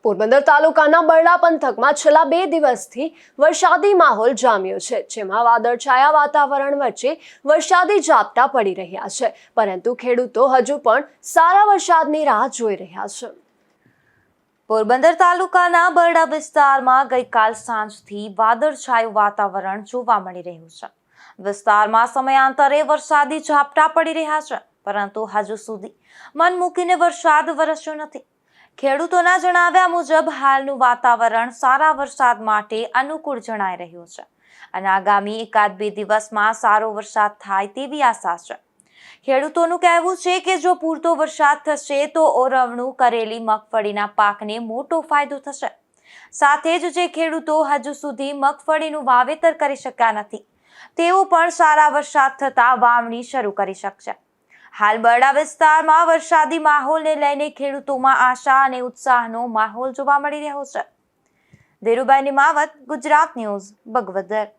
પોરબંદર તાલુકાના બરડા પંથકમાં છેલ્લા 2 દિવસથી વરસાદી માહોલ જામ્યો છે, જેમાં વાદળછાયા વાતાવરણ વચ્ચે વરસાદી ઝાપટા પડી રહ્યા છે, પરંતુ ખેડૂતો હજુ પણ સારા વરસાદની રાહ જોઈ રહ્યા છે। પોરબંદર તાલુકાના બરડા વિસ્તારમાં ગઈકાલ સાંજથી વાદળછાયું વાતાવરણ જોવા મળી રહ્યું છે। વિસ્તારમાં સમયાંતરે વરસાદી ઝાપટા પડી રહ્યા છે, પરંતુ હજુ સુધી મન મૂકીને વરસાદ વરસ્યો નથી। ખેડૂતોના જણાવ્યા મુજબ હાલનું વાતાવરણ સારા વરસાદ માટે અનુકૂળ જણાઈ રહ્યું છે અને આગામી 1-2 દિવસમાં સારો વરસાદ થાય તેવી આશા છે। ખેડૂતોનું કહેવું છે કે જો પૂરતો વરસાદ થશે તો ઓરવણું કરેલી મગફળીના પાકને મોટો ફાયદો થશે। સાથે જ જે ખેડૂતો હજુ સુધી મગફળીનું વાવેતર કરી શક્યા નથી તેઓ પણ સારા વરસાદ થતાં વાવણી શરૂ કરી શકશે। હાલ બરડા વિસ્તારમાં વરસાદી માહોલને લઈને ખેડૂતોમાં આશા અને ઉત્સાહનો માહોલ જોવા મળી રહ્યો છે। ધીરુભાઈ નિમાવત, ગુજરાત ન્યૂઝ, બગવદર।